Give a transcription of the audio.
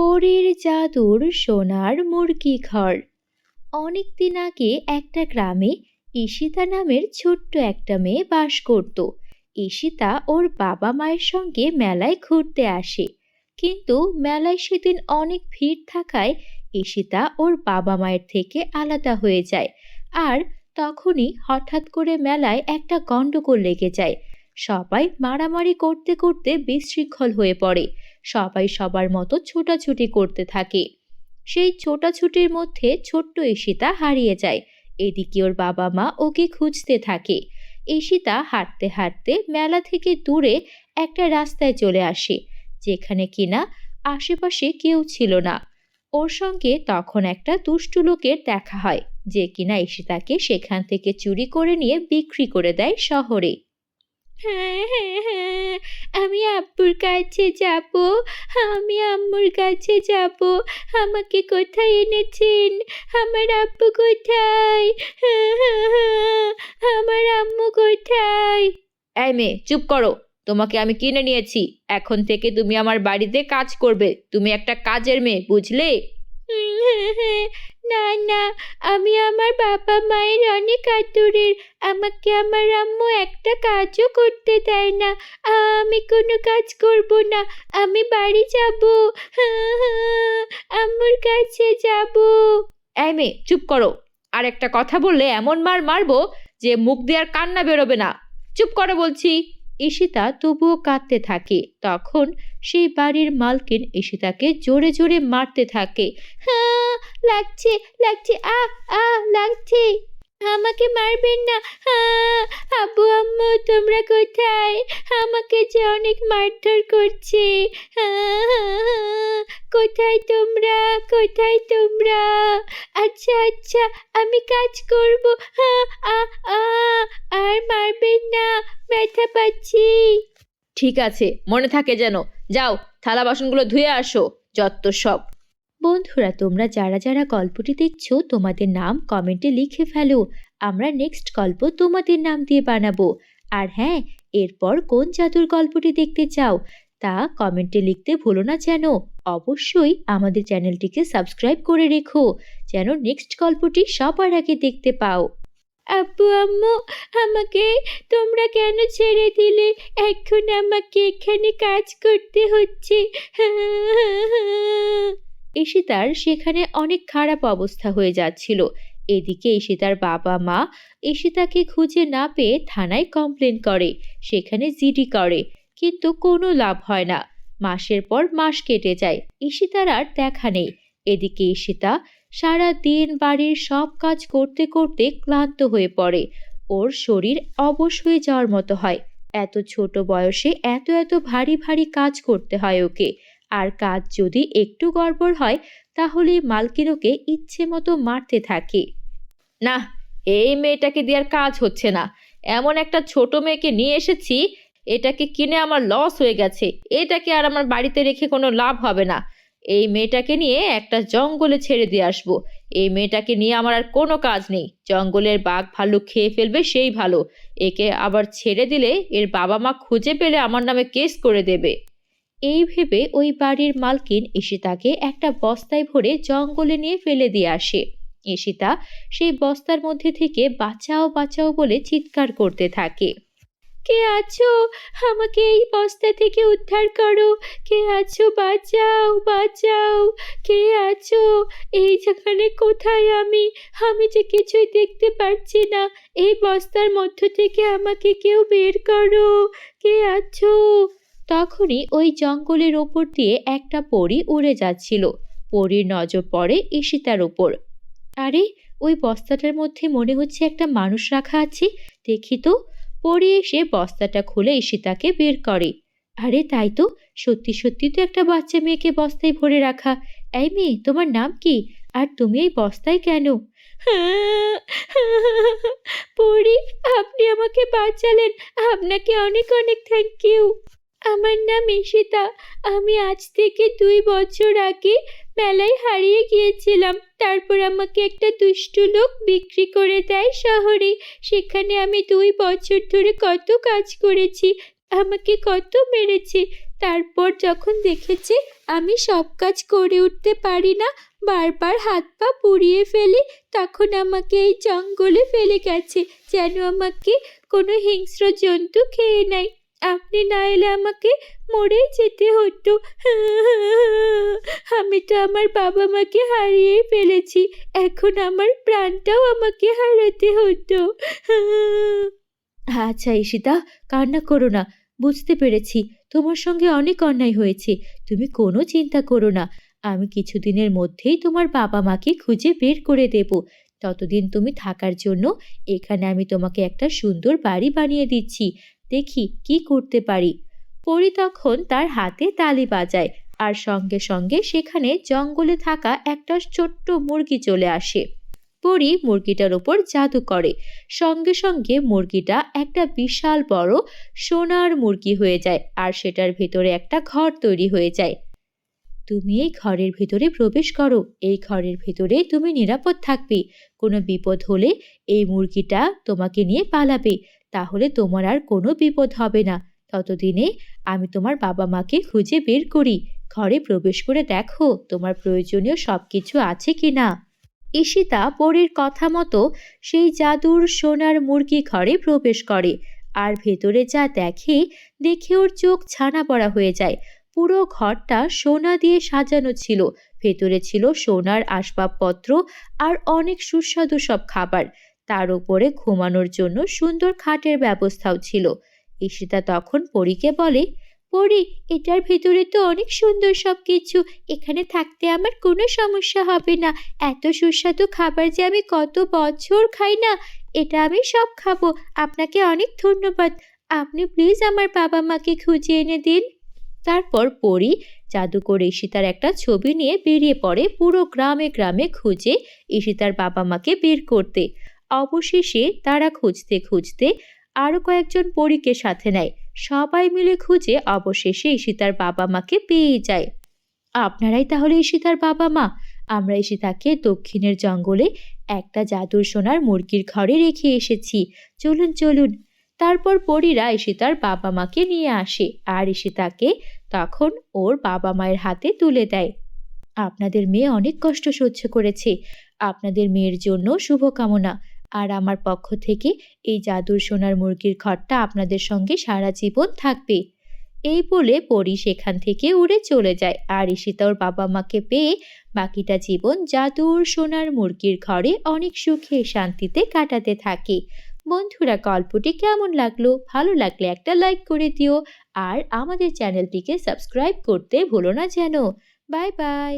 পরীর জাদুর সোনার মুরগি ঘর। অনেকদিন আগে একটা গ্রামে ঈশিতা নামের ছোট্ট একটা মেয়ে বাস করত। ঈশিতা ওর বাবা মায়ের সঙ্গে মেলায় ঘুরতে আসে, কিন্তু মেলায় সেদিন অনেক ভিড় থাকায় ঈশিতা ওর বাবা মায়ের থেকে আলাদা হয়ে যায়। আর তখনই হঠাৎ করে মেলায় একটা গন্ডগোল লেগে যায়। সবাই মারামারি করতে করতে বিশৃঙ্খল হয়ে পড়ে। সবাই সবার মতো ছোটাছুটি করতে থাকে। সেই ছোটাছুটির মধ্যে ছোট্ট ঈশিতা হারিয়ে যায়। এদিকে ওর বাবা মা ওকে খুঁজতে থাকে। ঈশিতা হাঁটতে হাঁটতে মেলা থেকে দূরে একটা রাস্তায় চলে আসে, যেখানে কিনা আশেপাশে কেউ ছিল না। ওর সঙ্গে তখন একটা দুষ্টু লোকের দেখা হয়, যে কিনা ঈশিতাকে সেখান থেকে চুরি করে নিয়ে বিক্রি করে দেয় শহরে। হ্যাঁ হ্যাঁ হ্যাঁ, আমি আব্বুর কাছে যাব, আমি আম্মুর কাছে যাব। আমাকে কোথায় এনেছেন? আমার আব্বু কোথায়? হ্যাঁ হ্যাঁ হ্যাঁ, আমার আম্মু কোথায়? এই মেয়ে, চুপ করো। তোমাকে আমি কিনে নিয়েছি, এখন থেকে তুমি আমার বাড়িতে কাজ করবে। তুমি একটা কাজের মেয়ে, বুঝলে? হ্যাঁ হ্যাঁ, না না, আমি আমার বাবা মায়ের অনেক আদরের। আমাকে আমার আম্মু একটা কাজও করতে দেয় না। আমি কোনো কাজ করব না, আমি বাড়ি যাব। আম্মুর কাছে যাব। এই মেয়ে, চুপ করো। আর একটা কথা বললে এমন মার মারবো যে মুখ দিয়ে আর কান্না বেরোবে না। চুপ করো বলছি। ঈশিতা তবুও কাঁদতে থাকে। তখন সেই বাড়ির মালকিন ঈশিতাকে জোরে জোরে মারতে থাকে। হ্যাঁ, লাগছে লাগছে, লাগছে। আমাকে মারবেন না। আব্বু আম্মু তোমরা কোথায়? আমাকে যে অনেক মারধর করছে। কোথায় তোমরা, কোথায় তোমরা? আচ্ছা আচ্ছা, আমি কাজ করব। আর মারবেন না, ব্যথা পাচ্ছি। ঠিক আছে, মনে থাকে যেন। যাও, থালা বাসনগুলো ধুয়ে আসো, যত সব। বন্ধুরা, তোমরা যারা যারা গল্পটি দেখছো, তোমাদের নাম কমেন্টে লিখে ফেলো। আমরা নেক্সট গল্প তোমাদের নাম দিয়ে বানাবো। আর হ্যাঁ, এরপর কোন জাদুর গল্পটি দেখতে চাও তা কমেন্টে লিখতে ভুলো না যেন। অবশ্যই আমাদের চ্যানেলটিকে সাবস্ক্রাইব করে রেখো, যেন নেক্সট গল্পটি সবার আগে দেখতে পাও। আব্বু আম্মু, আমাকে তোমরা কেন ছেড়ে দিলে? এখন আমাকে এখানে কাজ করতে হচ্ছে। ঈশিতার সেখানে অনেক খারাপ অবস্থা হয়ে যাচ্ছিল। এদিকে ঈশিতার বাবা মা ঈশিতাকে খুঁজে না পেয়ে থানায় কমপ্লেন করে, সেখানে জিডি করে, কিন্তু কোনো লাভ হয় না। মাসের পর মাস কেটে যায়, ঈশিতার আর দেখা নেই। এদিকে ঈশিতা সারা দিন বাড়ির সব কাজ করতে করতে ক্লান্ত হয়ে পড়ে। ওর শরীর অবশ হয়ে যাওয়ার মতো হয়। এত ছোট বয়সে এত এত ভারী ভারী কাজ করতে হয় ওকে। আর কাজ যদি একটু গড়বড় হয়, তাহলে মালকিন ওকে ইচ্ছে মতো মারতে থাকে। না, এই মেয়েটাকে দিয়ে আর কাজ হচ্ছে না। এমন একটা ছোট মেয়েকে নিয়ে এসেছি, এটাকে কিনে আমার লস হয়ে গেছে। এটাকে আর আমার বাড়িতে রেখে কোনো লাভ হবে না। এই মেয়েটাকে নিয়ে একটা জঙ্গলে ছেড়ে দিয়ে আসবো। এই মেয়েটাকে নিয়ে আমার আর কোনো কাজ নেই। জঙ্গলের বাঘ ভাল্লুক খেয়ে ফেলবে সেই ভালো। একে আবার ছেড়ে দিলে এর বাবা মা খুঁজে পেলে আমার নামে কেস করে দেবে। এই ভেবে ওই বাড়ির মালকিন ঈশিতাকে একটা বস্তায় ভরে জঙ্গলে নিয়ে ফেলে দিয়ে আসে। ঈশিতা সেই বস্তার মধ্যে থেকে বাঁচাও বাঁচাও বলে চিৎকার করতে থাকে। কে আছো? আমাকে এই বস্তা থেকে উদ্ধার করো। কে আছো? বাঁচাও বাঁচাও। কে আছো? এই যেখানে কোথায় আমি? আমি যে কিছুই দেখতে পাচ্ছি না। এই বস্তার মধ্য থেকে আমাকে কেউ বের করো। কে আছো? তখনই ওই জঙ্গলের ওপর দিয়ে একটা পরী উড়ে যাচ্ছিল। পরীর নজর পড়ে ঈশিতার ওপর। আরে, ওই বস্তাটার মধ্যে মনে হচ্ছে একটা মানুষ রাখা আছে, দেখি তো। পরী এসে বস্তাটা খুলে ঈশিতাকে বের করে। আরে তাই তো, সত্যি সত্যি তো একটা বাচ্চা মেয়েকে বস্তায় ভরে রাখা। এই মেয়ে, তোমার নাম কি? আর তুমি এই বস্তায় কেন? পরী, আপনি আমাকে বাঁচালেন। আপনাকে অনেক অনেক থ্যাংক ইউ। আমার নাম ঈশিতা। আমি আজ থেকে 2 বছর আগে মেলায় হারিয়ে গিয়েছিলাম। তারপর আমাকে একটা দুষ্টু লোক বিক্রি করে দেয় শহরে। সেখানে আমি 2 বছর ধরে কত কাজ করেছি, আমাকে কত মেরেছে। তারপর যখন দেখেছে আমি সব কাজ করে উঠতে পারি না, বারবার হাত পা পুড়িয়ে ফেলি, তখন আমাকে এই জঙ্গলে ফেলে গেছে, যেন আমাকে কোনো হিংস্র জন্তু খেয়ে নেয়। আপনি না এলে আমাকে মরেই যেতে হতো। আমি তো আমার বাবা মাকে হারিয়ে ফেলেছি, এখন আমার প্রাণটাও আমাকে হারাতে হতো। আচ্ছা ঈশিতা, কান্না করো না। বুঝতে পেরেছি তোমার সঙ্গে অনেক অন্যায় হয়েছে। তুমি কোনো চিন্তা করো না। আমি কিছুদিনের মধ্যেই তোমার বাবা মাকে খুঁজে বের করে দেব। ততদিন তুমি থাকার জন্য এখানে আমি তোমাকে একটা সুন্দর বাড়ি বানিয়ে দিচ্ছি। দেখি কি করতে পারি। পরি তখন তার হাতে তালি বাজায়, আর সঙ্গে সঙ্গে সেখানে জঙ্গলে থাকা একটা ছোট্ট মুরগি চলে আসে। পরি মুরগিটার উপর জাদু করে, সঙ্গে সঙ্গে মুরগিটা একটা বিশাল বড় সোনার মুরগি হয়ে যায়, আর সেটার ভেতরে একটা ঘর তৈরি হয়ে যায়। তুমি এই ঘরের ভেতরে প্রবেশ করো, এই ঘরের ভেতরে তুমি নিরাপদ থাকবে। কোনো বিপদ হলে এই মুরগিটা তোমাকে নিয়ে পালাবে, তাহলে তোমার আর কোনো বিপদ হবে না। ততদিনে আমি তোমার বাবা মাকে খুঁজে বের করি। ঘরে প্রবেশ করে দেখো তোমার প্রয়োজনীয় সবকিছু আছে কিনা। ঈশিতা পরীর কথা মতো সেই জাদুর সোনার মুরগি ঘরে প্রবেশ করে, আর ভেতরে যা দেখে, দেখে ওর চোখ ছানা পড়া হয়ে যায়। পুরো ঘরটা সোনা দিয়ে সাজানো ছিল, ভেতরে ছিল সোনার আসবাবপত্র আর অনেক সুস্বাদু সব খাবার। তার উপরে ঘুমানোর জন্য সুন্দর খাটের ব্যবস্থাও ছিল। ঈশিতা তখন পরীকে বলে, পরী, এটার ভেতরে তো অনেক সুন্দর সব কিছু, এখানে থাকতে আমার কোনো সমস্যা হবে না। এত সুস্বাদু খাবার যে আমি কত বছর খাই না, এটা আমি সব খাবো। আপনাকে অনেক ধন্যবাদ। আপনি প্লিজ আমার বাবা মাকে খুঁজে এনে দিন। তারপর পরী জাদু করে ঈশিতার একটা ছবি নিয়ে বেরিয়ে পড়ে পুরো গ্রামে গ্রামে খুঁজে ঈশিতার বাবা মাকে বের করতে। অবশেষে তারা খুঁজতে খুঁজতে আরো কয়েকজন পরীকে সাথে নেয়। সবাই মিলে খুঁজে অবশেষে ঈশিতার বাবা মাকে পেয়ে যায়। আপনারাই তাহলে ঈশিতার বাবা মা? আমরা ঈশিতাকে দক্ষিণের জঙ্গলে একটা জাদুর সোনার মুরগির ঘরে রেখে এসেছি। চলুন চলুন। তারপর পরীরা ঈশিতার বাবা মাকে নিয়ে আসে, আর ঈশিতাকে তখন ওর বাবা মায়ের হাতে তুলে দেয়। আপনাদের মেয়ে অনেক কষ্ট সহ্য করেছে, আপনাদের মেয়ের জন্য শুভকামনা। আর আমার পক্ষ থেকে এই জাদুর সোনার মুরগির ঘরটা আপনাদের সঙ্গে সারা জীবন থাকবে। এই বলে পরী সেখান থেকে উড়ে চলে যায়, আর ঈশিতা ওর বাবা মাকে পেয়ে বাকিটা জীবন জাদুর সোনার মুরগির ঘরে অনেক সুখে শান্তিতে কাটাতে থাকে। বন্ধুরা, গল্পটি কেমন লাগলো? ভালো লাগলে একটা লাইক করে দিও, আর আমাদের চ্যানেলটিকে সাবস্ক্রাইব করতে ভুলো না যেন। Bye bye.